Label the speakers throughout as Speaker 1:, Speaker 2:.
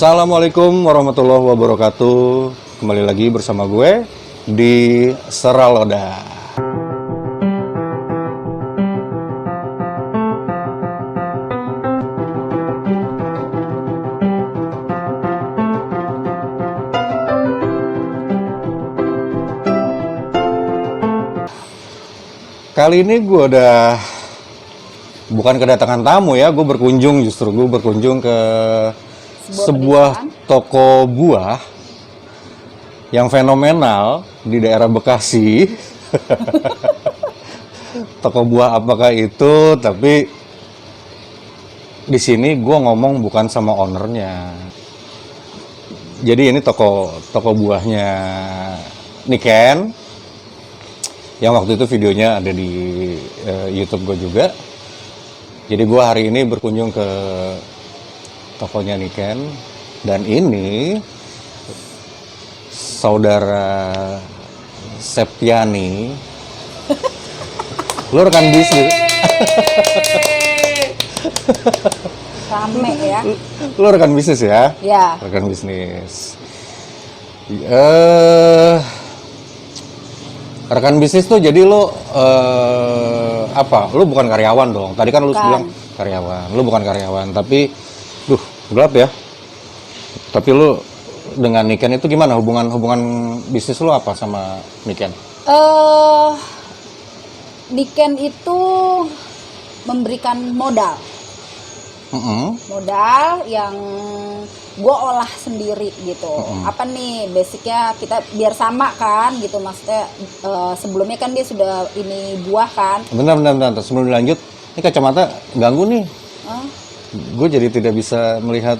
Speaker 1: Assalamualaikum warahmatullahi wabarakatuh. Kembali lagi bersama gue di Seraloda. Kali ini gue udah bukan kedatangan tamu ya, gue berkunjung ke sebuah toko buah yang fenomenal di daerah Bekasi. Toko buah apakah itu? Tapi di sini gue ngomong bukan sama ownernya. Jadi ini toko buahnya Niken. Yang waktu itu videonya ada di YouTube gue juga. Jadi gue hari ini berkunjung ke tokonya Niken, dan ini saudara Septiani. Lu rekan bisnis.
Speaker 2: Rame ya.
Speaker 1: Lu rekan bisnis ya?
Speaker 2: Ya.
Speaker 1: Rekan bisnis. Rekan bisnis tuh jadi lu apa? Lu bukan karyawan dong. Tadi kan lu bilang karyawan. Lu bukan karyawan, tapi gelap ya. Tapi lu dengan Niken itu gimana hubungan bisnis lu apa sama Niken?
Speaker 2: Niken itu memberikan modal. Modal yang gue olah sendiri gitu. Apa nih basicnya kita biar sama kan gitu, maksudnya sebelumnya kan dia sudah ini buah kan.
Speaker 1: Bentar. Sebelum dilanjut, ini kacamata ganggu nih. Gue jadi tidak bisa melihat.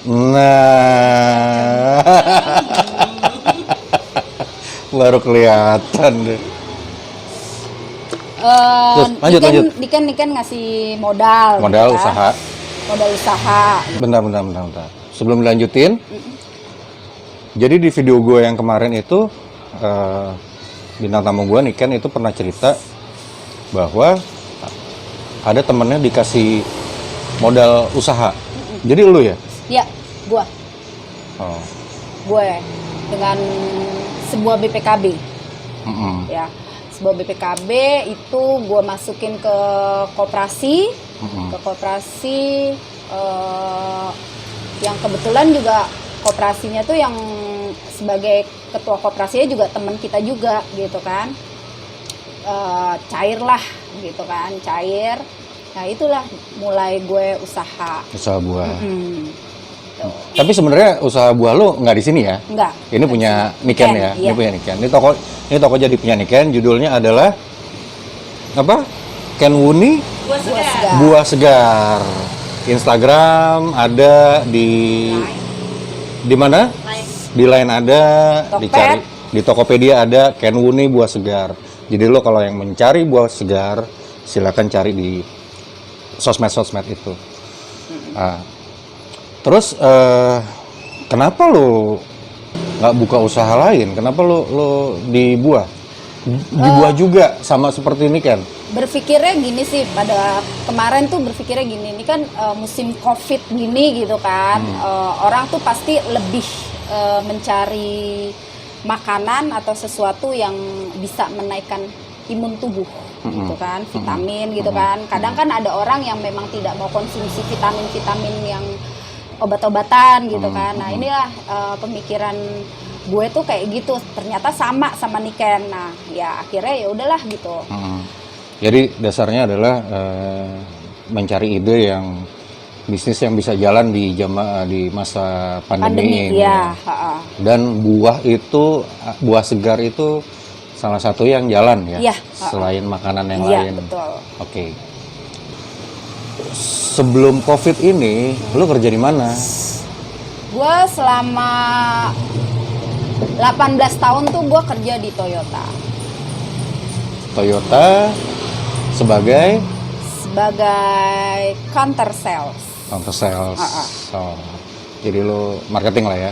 Speaker 1: Nah, baru kelihatan deh. Terus, lanjut.
Speaker 2: Niken ngasih modal
Speaker 1: gitu, usaha.
Speaker 2: Modal usaha.
Speaker 1: Bentar. Sebelum dilanjutin, jadi di video gue yang kemarin itu bintang tamu gue Niken itu pernah cerita bahwa ada temennya dikasih modal usaha. Jadi lu ya?
Speaker 2: Iya, gua.
Speaker 1: Oh.
Speaker 2: Gue dengan sebuah BPKB. Ya, sebuah BPKB itu gue masukin ke koperasi, yang kebetulan juga koperasinya tuh yang sebagai ketua koperasinya juga teman kita juga gitu kan. Cair lah gitu kan, cair. Nah itulah mulai gue usaha
Speaker 1: Buah. Tapi sebenarnya usaha buah lo nggak di sini ya?
Speaker 2: Enggak.
Speaker 1: Ini punya Niken ya?
Speaker 2: Iya.
Speaker 1: Ini punya Niken. Ini toko jadi punya Niken. Judulnya adalah apa? Kenwuni Buah Segar. Instagram ada di mana? Di Line ada, dicari di Tokopedia ada Kenwuni Buah Segar. Jadi lo kalau yang mencari buah segar, silakan cari di sosmed itu. Terus kenapa lo nggak buka usaha lain? Kenapa lo di buah juga sama seperti ini kan?
Speaker 2: Berpikirnya gini sih, pada kemarin tuh berpikirnya gini, ini kan musim COVID gini gitu kan, orang tuh pasti lebih mencari makanan atau sesuatu yang bisa menaikkan imun tubuh gitu kan, vitamin gitu kan. Kadang kan ada orang yang memang tidak mau konsumsi vitamin yang obat-obatan gitu kan. Nah inilah pemikiran gue tuh kayak gitu, ternyata sama Niken. Nah ya akhirnya ya udahlah gitu.
Speaker 1: Jadi dasarnya adalah mencari ide yang bisnis yang bisa jalan di masa pandemi ini.
Speaker 2: Ya.
Speaker 1: Dan buah segar itu salah satu yang jalan ya, selain makanan yang lain.
Speaker 2: Iya, betul.
Speaker 1: Oke. Sebelum COVID ini, lu kerja di mana?
Speaker 2: Gue selama 18 tahun tuh gue kerja di Toyota. Sebagai counter sales.
Speaker 1: Oh. Jadi lo marketing lah ya.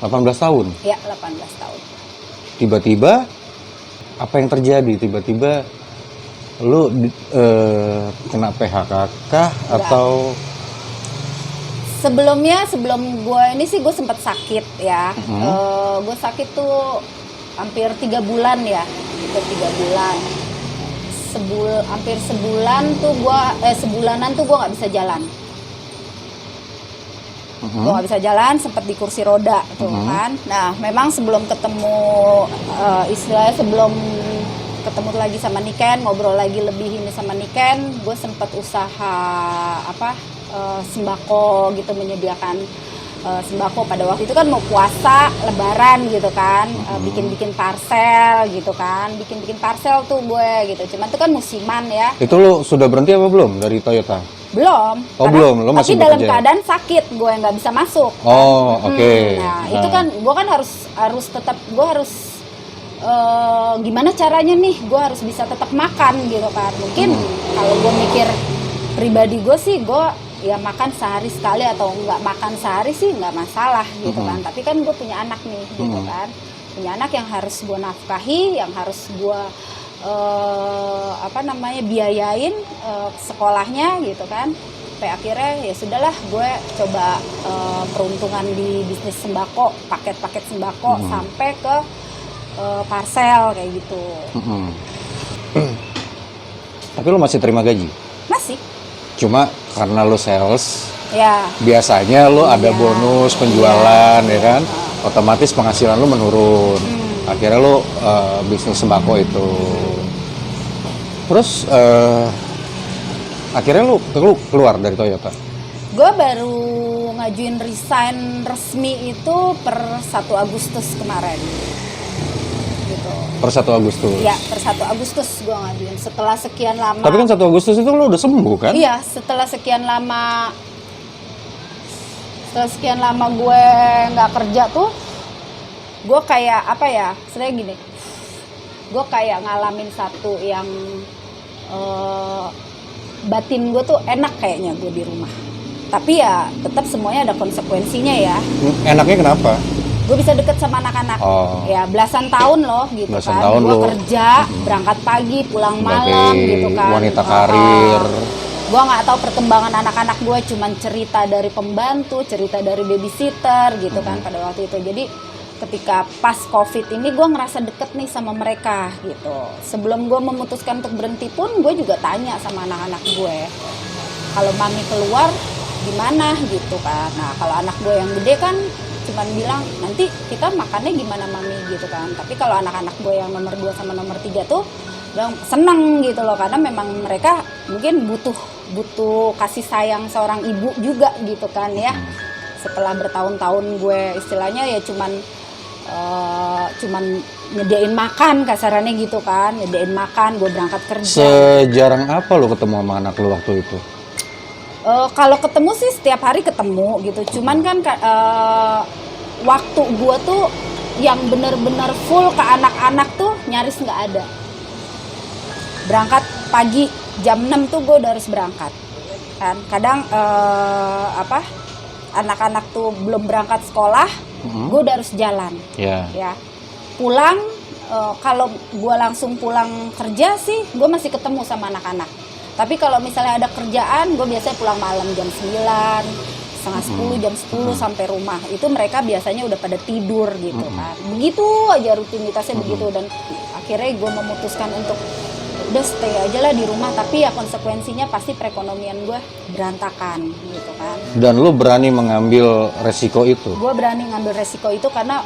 Speaker 1: 18 tahun.
Speaker 2: Iya, 18 tahun.
Speaker 1: Tiba-tiba apa yang terjadi? Tiba-tiba lu kena PHK kah atau
Speaker 2: Sebelumnya, sebelum gue ini sih gue sempat sakit ya. Gue sakit tuh hampir 3 bulan ya, hampir 3 bulan. Hampir sebulan tuh sebulanan tuh gue nggak bisa jalan. Gue nggak bisa jalan, sempat di kursi roda tuh kan. Nah, memang sebelum ketemu istilahnya sebelum ketemu lagi sama Niken, ngobrol lagi lebih ini sama Niken, gue sempat usaha sembako gitu, menyediakan sembako pada waktu itu kan mau puasa, lebaran gitu kan, bikin parcel gitu kan, bikin parcel tuh gue gitu. Cuman itu kan musiman ya.
Speaker 1: Itu lo sudah berhenti apa belum dari Toyota?
Speaker 2: Belum.
Speaker 1: Oh belum, lo masih
Speaker 2: tapi dalam
Speaker 1: bekerja?
Speaker 2: keadaan sakit, gue nggak bisa masuk.
Speaker 1: Oh oke.
Speaker 2: Nah itu kan gue kan harus tetap, gue harus gimana caranya nih, gue harus bisa tetap makan gitu kan. Mungkin kalau gue mikir pribadi gue sih, gue ya makan sehari sekali atau nggak makan sehari sih nggak masalah gitu kan. Tapi kan gue punya anak nih gitu kan, punya anak yang harus gue nafkahi, yang harus gue biayain sekolahnya gitu kan. Sampai akhirnya ya sudahlah, gue coba peruntungan di bisnis sembako, paket-paket sembako sampai ke parcel kayak gitu.
Speaker 1: Tapi lo masih terima gaji?
Speaker 2: Masih.
Speaker 1: Cuma karena lo sales,
Speaker 2: Ya.
Speaker 1: biasanya lo ada bonus penjualan ya kan, otomatis penghasilan lo menurun. Akhirnya lo bisnis sembako itu. Terus akhirnya lo keluar dari Toyota?
Speaker 2: Gue baru ngajuin resign resmi itu per 1 Agustus kemarin. Gitu.
Speaker 1: Per 1 Agustus?
Speaker 2: Iya, per 1 Agustus gue ngajuin. Setelah sekian lama.
Speaker 1: Tapi kan 1 Agustus itu lo udah sembuh kan?
Speaker 2: Iya, setelah sekian lama gue nggak kerja tuh, gue kayak apa ya, sebenarnya gini, gue kayak ngalamin satu yang batin gue tuh enak kayaknya gue di rumah. Tapi ya tetap semuanya ada konsekuensinya ya.
Speaker 1: Enaknya kenapa?
Speaker 2: Gue bisa deket sama anak-anak. Ya belasan tahun loh gitu
Speaker 1: belasan
Speaker 2: kan.
Speaker 1: Tahun
Speaker 2: gue kerja, berangkat pagi, pulang malam gitu kan.
Speaker 1: Wanita karir.
Speaker 2: Gue nggak tahu perkembangan anak-anak gue, cuman cerita dari pembantu, cerita dari babysitter gitu kan pada waktu itu. Jadi ketika pas COVID ini gue ngerasa deket nih sama mereka gitu. Sebelum gue memutuskan untuk berhenti pun gue juga tanya sama anak-anak gue, kalau mami keluar gimana gitu kan. Nah kalau anak gue yang gede kan cuman bilang nanti kita makannya gimana mami gitu kan. Tapi kalau anak-anak gue yang nomor 2 sama nomor 3 tuh bilang seneng gitu loh, karena memang mereka mungkin butuh kasih sayang seorang ibu juga gitu kan ya. Setelah bertahun-tahun gue istilahnya ya cuman nyediain makan kasarannya gitu kan, nyediain makan, gue berangkat kerja.
Speaker 1: Sejarang apa lo ketemu sama anak lo waktu itu?
Speaker 2: Kalau ketemu sih setiap hari ketemu gitu, cuman kan waktu gue tuh yang bener-bener full ke anak-anak tuh nyaris nggak ada. Berangkat pagi jam 6 tuh gue udah harus berangkat kan. Kadang anak-anak tuh belum berangkat sekolah, gue udah harus jalan. Ya pulang, kalau gue langsung pulang kerja sih gue masih ketemu sama anak-anak. Tapi kalau misalnya ada kerjaan, gue biasanya pulang malam jam 9, setengah 10, jam 10 sampai rumah. Itu mereka biasanya udah pada tidur gitu kan. Begitu aja rutinitasnya begitu. Dan akhirnya gue memutuskan untuk udah stay aja lah di rumah. Tapi ya konsekuensinya pasti perekonomian gue berantakan gitu kan. Dan
Speaker 1: lo berani mengambil resiko itu?
Speaker 2: Gue berani ngambil resiko itu karena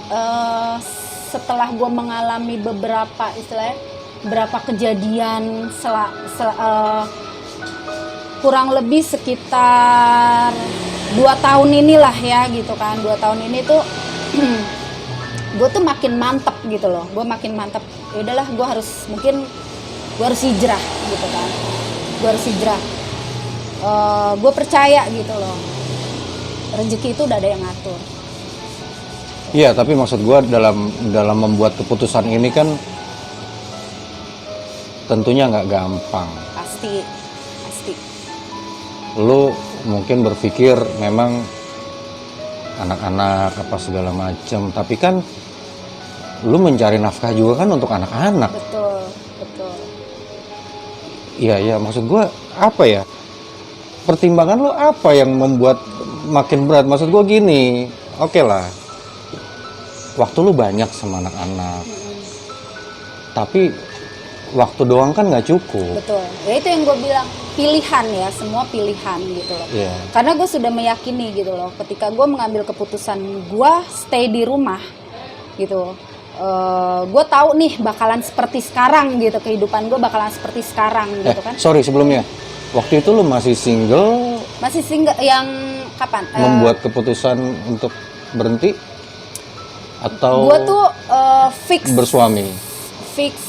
Speaker 2: setelah gue mengalami beberapa kejadian kurang lebih sekitar 2 tahun inilah ya gitu kan. 2 tahun ini tuh gue tuh makin mantep gitu loh. Gue makin mantep, ya udahlah gue harus hijrah gitu kan. Gue harus hijrah. Gue percaya gitu loh, rezeki itu udah ada yang ngatur.
Speaker 1: Iya, tapi maksud gue dalam membuat keputusan ini kan tentunya nggak gampang.
Speaker 2: Pasti.
Speaker 1: Lu mungkin berpikir memang anak-anak apa segala macam, tapi kan lu mencari nafkah juga kan untuk anak-anak.
Speaker 2: Betul.
Speaker 1: Iya, maksud gue apa ya? Pertimbangan lu apa yang membuat makin berat. Maksud gue gini, oke lah, waktu lu banyak sama anak-anak, tapi waktu doang kan nggak cukup.
Speaker 2: Betul. Ya itu yang gue bilang, pilihan ya, semua pilihan gitu loh.
Speaker 1: Iya.
Speaker 2: Karena gue sudah meyakini gitu loh, ketika gue mengambil keputusan gue stay di rumah gitu, gue tahu nih bakalan seperti sekarang gitu, kehidupan gue bakalan seperti sekarang gitu kan.
Speaker 1: Sorry sebelumnya, waktu itu lu masih single,
Speaker 2: Masih single yang kapan?
Speaker 1: membuat keputusan untuk berhenti atau
Speaker 2: Gue tuh fix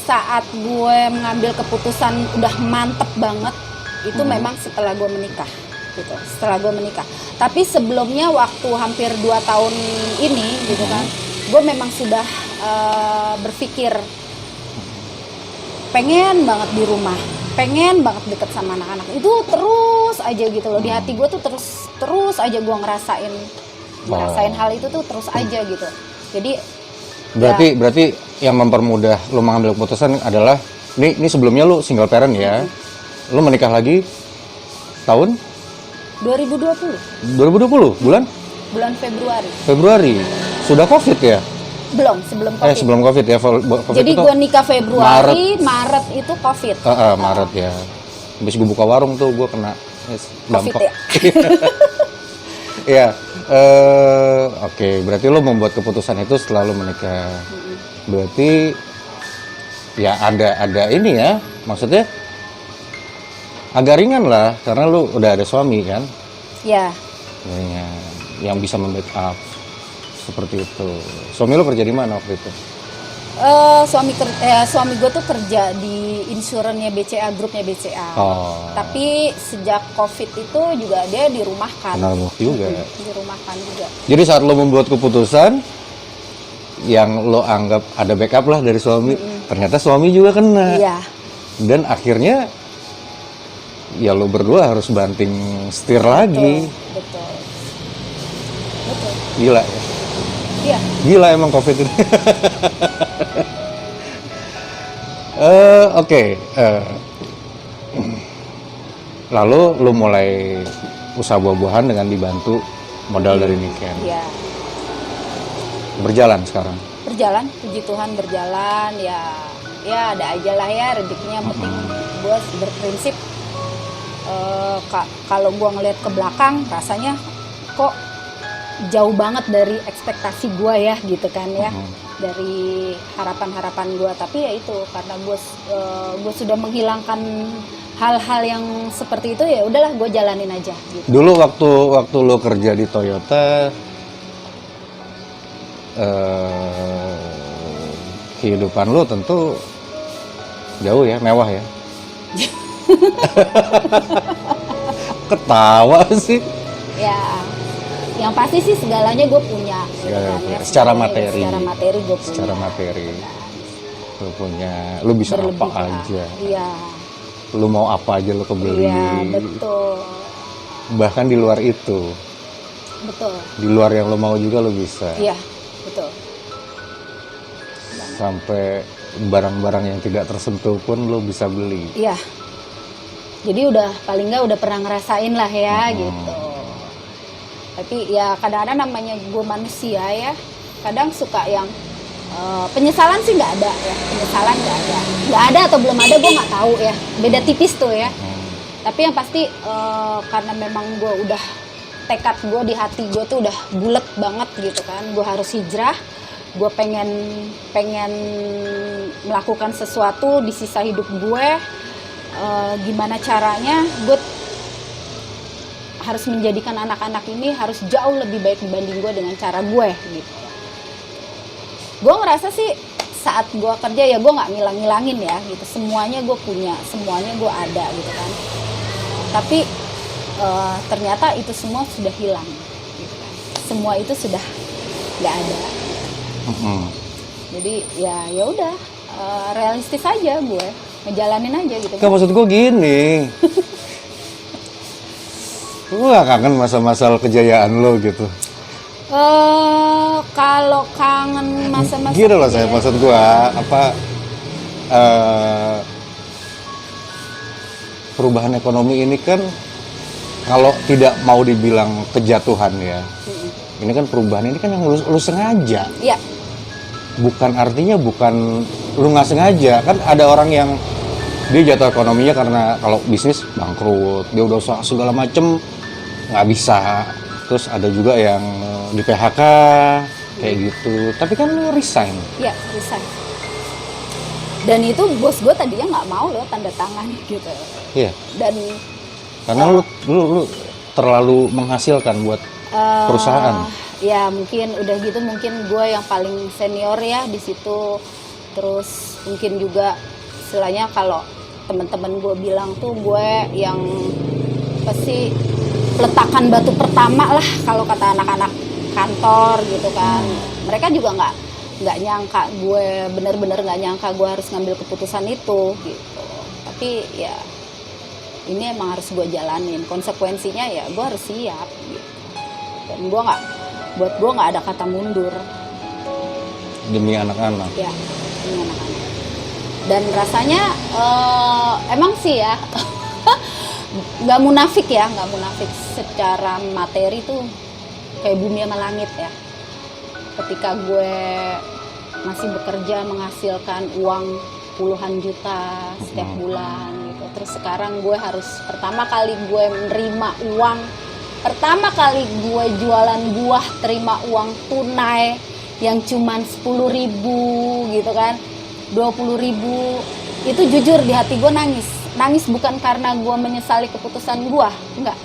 Speaker 2: saat gue mengambil keputusan udah mantep banget itu memang setelah gue menikah gitu, setelah gue menikah. Tapi sebelumnya waktu hampir 2 tahun ini gitu kan, gue memang sudah berpikir pengen banget di rumah, pengen banget deket sama anak-anak. Itu terus aja gitu loh, di hati gue tuh terus aja gue ngerasain hal itu tuh terus aja gitu. Jadi
Speaker 1: berarti yang mempermudah lu mengambil keputusan adalah ini sebelumnya lu single parent ya. Lu menikah lagi tahun
Speaker 2: 2020
Speaker 1: bulan
Speaker 2: Februari.
Speaker 1: Sudah Covid ya?
Speaker 2: Sebelum Covid.
Speaker 1: Sebelum Covid ya. COVID
Speaker 2: Jadi
Speaker 1: itu
Speaker 2: gue nikah Februari, Maret itu Covid.
Speaker 1: Maret ya. Habis gue buka warung tuh gue kena
Speaker 2: Covid
Speaker 1: dampak.
Speaker 2: ya.
Speaker 1: Ya, oke. Berarti lo membuat keputusan itu setelah lo menikah. Berarti ya ada ini ya, maksudnya agak ringan lah karena lo udah ada suami kan.
Speaker 2: Ya.
Speaker 1: Yang bisa membackup seperti itu. Suami lo kerja di mana waktu itu?
Speaker 2: Suami gue tuh kerja di insurannya BCA, grupnya BCA. Tapi sejak Covid itu juga dia dirumahkan.
Speaker 1: Benar juga.
Speaker 2: Dirumahkan juga.
Speaker 1: Jadi saat lo membuat keputusan yang lo anggap ada backup lah dari suami, ternyata suami juga kena.
Speaker 2: Iya.
Speaker 1: Dan akhirnya ya lo berdua harus banting setir lagi.
Speaker 2: Betul.
Speaker 1: Gila ya.
Speaker 2: Iya.
Speaker 1: Gila emang Covid ini. Oke. Lalu lu mulai usaha buah-buahan dengan dibantu modal dari Niken.
Speaker 2: Iya.
Speaker 1: Berjalan sekarang.
Speaker 2: Berjalan, puji Tuhan berjalan ya. Ya ada aja lah ya rezekinya. Yang penting gue berprinsip kalau gue ngeliat ke belakang rasanya kok jauh banget dari ekspektasi gue ya gitu kan ya, dari harapan-harapan gue. Tapi ya itu karena gue sudah menghilangkan hal-hal yang seperti itu, ya udahlah gue jalanin aja gitu.
Speaker 1: Dulu waktu lo kerja di Toyota, kehidupan lo tentu jauh ya, mewah ya. Ketawa sih.
Speaker 2: Ya yang pasti sih segalanya gue punya gitu kan, ya.
Speaker 1: Secara materi
Speaker 2: gue punya.
Speaker 1: Secara materi lu punya, lu bisa
Speaker 2: Berlebih
Speaker 1: apa aja.
Speaker 2: Iya.
Speaker 1: Lu mau apa aja lu kebeli.
Speaker 2: Iya betul.
Speaker 1: Bahkan di luar itu.
Speaker 2: Betul.
Speaker 1: Di luar yang lu mau juga lu bisa.
Speaker 2: Iya betul.
Speaker 1: Sampai barang-barang yang tidak tersentuh pun lu bisa beli.
Speaker 2: Iya. Jadi paling nggak udah pernah ngerasain lah ya gitu. Tapi ya kadang-kadang namanya gue manusia ya, kadang suka yang penyesalan sih nggak ada ya, penyesalan nggak ada atau belum ada gue nggak tahu ya, beda tipis tuh ya. Tapi yang pasti karena memang gue udah tekad gue di hati gue tuh udah bulet banget gitu kan, gue harus hijrah, gue pengen melakukan sesuatu di sisa hidup gue, gimana caranya gue harus menjadikan anak-anak ini harus jauh lebih baik dibanding gue dengan cara gue gitu. Gue ngerasa sih saat gue kerja ya gue nggak ngilang-ngilangin ya gitu, semuanya gue punya, semuanya gue ada gitu kan. Tapi ternyata itu semua sudah hilang gitu kan. Semua itu sudah nggak ada. Jadi ya udah realistis aja gue ngejalanin aja gitu.
Speaker 1: Gak, maksud gue gini. Lu gak kangen masa-masa kejayaan lo gitu?
Speaker 2: Kalau kangen masa-masa
Speaker 1: gitu loh saya, maksud gua perubahan ekonomi ini kan kalau tidak mau dibilang kejatuhan ya, ini kan perubahan ini kan yang lu sengaja.
Speaker 2: Iya.
Speaker 1: Bukan artinya bukan lu nggak sengaja. Kan ada orang yang dia jatuh ekonominya karena kalau bisnis bangkrut, dia udah usaha segala macem nggak bisa. Terus ada juga yang di PHK kayak gitu. Tapi kan lu resign.
Speaker 2: Iya, resign. Dan itu bos gue tadinya nggak mau loh tanda tangan gitu.
Speaker 1: Iya.
Speaker 2: Dan
Speaker 1: Karena lu terlalu menghasilkan buat perusahaan.
Speaker 2: Ya mungkin udah gitu, mungkin gue yang paling senior ya di situ. Terus mungkin juga istilahnya kalau teman-teman gue bilang tuh gue yang pasti peletakan batu pertama lah kalau kata anak-anak kantor gitu kan. Mereka juga nggak nyangka gue, bener-bener nggak nyangka gue harus ngambil keputusan itu gitu. Tapi ya ini emang harus gue jalanin, konsekuensinya ya gue harus siap gitu. Dan buat gue nggak ada kata mundur
Speaker 1: Demi anak-anak.
Speaker 2: ya, ini anak-anak. Dan rasanya emang sih ya nggak munafik secara materi tuh kayak bumi sama langit ya. Ketika gue masih bekerja menghasilkan uang puluhan juta setiap bulan gitu. Terus sekarang gue harus pertama kali gue menerima uang, pertama kali gue jualan buah terima uang tunai yang cuman 10.000 gitu kan, 20.000. Itu jujur di hati gue nangis bukan karena gue menyesali keputusan gue, enggak.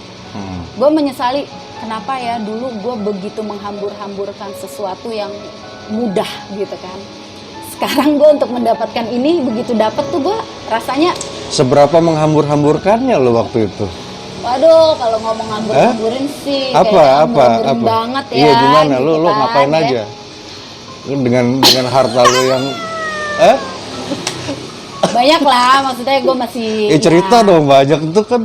Speaker 2: Gue menyesali kenapa ya dulu gue begitu menghambur-hamburkan sesuatu yang mudah gitu kan. Sekarang gue untuk mendapatkan ini, begitu dapat tuh gue rasanya
Speaker 1: Seberapa menghambur-hamburkannya lo waktu itu?
Speaker 2: waduh, kalau ngomong hambur-hamburin sih kayak
Speaker 1: Apa?
Speaker 2: banget ya.
Speaker 1: Iya, gimana?
Speaker 2: Gitu
Speaker 1: Lu
Speaker 2: kan,
Speaker 1: ngapain
Speaker 2: ya.
Speaker 1: aja? Lu dengan harta lu yang
Speaker 2: Banyak lah, maksudnya gue masih
Speaker 1: cerita
Speaker 2: ya,
Speaker 1: dong, banyak itu kan.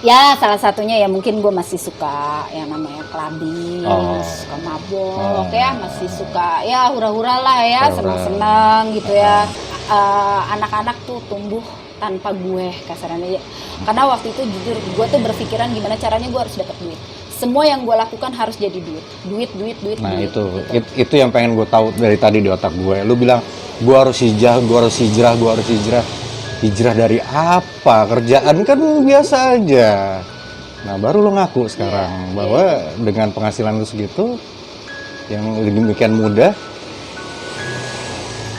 Speaker 2: ya salah satunya ya mungkin gue masih suka yang namanya kelabing, suka mabok ya, masih suka ya hura-hura lah ya,
Speaker 1: Hura-hura.
Speaker 2: senang-senang gitu ya. Anak-anak tuh tumbuh tanpa gue kasarannya ya. Karena waktu itu jujur gue tuh berpikiran gimana caranya gue harus dapat duit. Semua yang gue lakukan harus jadi duit.
Speaker 1: Nah,
Speaker 2: duit,
Speaker 1: itu
Speaker 2: gitu.
Speaker 1: itu yang pengen gue tahu dari tadi di otak gue. Lu bilang gue harus hijrah. Hijrah dari apa? Kerjaan kan biasa aja. Nah, baru lo ngaku sekarang bahwa dengan penghasilan lu segitu yang demikian mudah,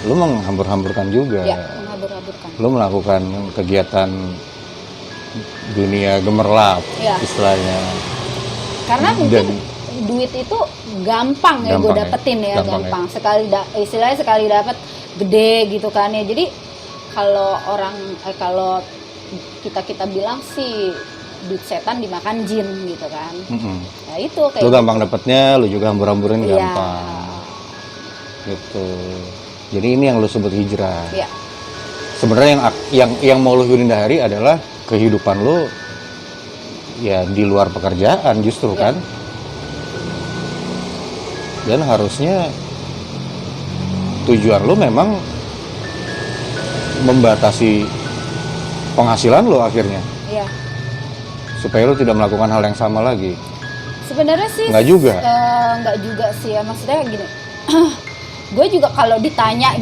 Speaker 1: lu menghambur-hamburkan juga.
Speaker 2: Ya, menghambur-hamburkan.
Speaker 1: Lu melakukan kegiatan dunia gemerlap,
Speaker 2: Ya.
Speaker 1: istilahnya.
Speaker 2: Karena mungkin duit itu gampang ya gue
Speaker 1: Gampang ya,
Speaker 2: dapetin ya,
Speaker 1: gampang ya.
Speaker 2: Istilahnya sekali dapat gede gitu kan ya. Jadi kalau kalau kita bilang sih duit setan dimakan jin gitu kan. Nah itu kayak
Speaker 1: Lu gampang dapetnya, lu juga hambur-hamburin
Speaker 2: Iya.
Speaker 1: gampang. Gitu. Jadi ini yang lu sebut hijrah.
Speaker 2: Ya,
Speaker 1: Sebenarnya yang mau lu hindari adalah kehidupan lu ya di luar pekerjaan justru
Speaker 2: Iya.
Speaker 1: kan. Dan harusnya tujuan lu memang membatasi penghasilan lu akhirnya
Speaker 2: ya.
Speaker 1: supaya lu tidak melakukan hal yang sama lagi.
Speaker 2: Sebenarnya sih
Speaker 1: Nggak juga?
Speaker 2: Nggak juga sih ya, maksudnya gini. Gue juga kalau ditanya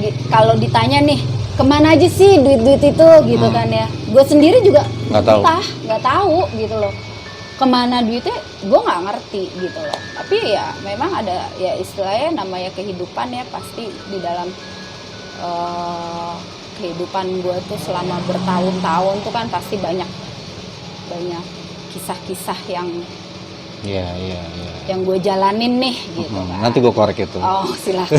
Speaker 2: nih kemana aja sih duit itu gitu kan ya. Gue sendiri juga nggak tahu gitu loh. Kemana duitnya gue nggak ngerti gitu loh. Tapi ya memang ada ya istilahnya namanya kehidupan ya, pasti di dalam kehidupan gue tuh selama bertahun-tahun tuh kan pasti banyak kisah-kisah yang
Speaker 1: Iya.
Speaker 2: yang gue jalanin nih gitu kan.
Speaker 1: Nanti gue korek itu.
Speaker 2: Oh, silakan.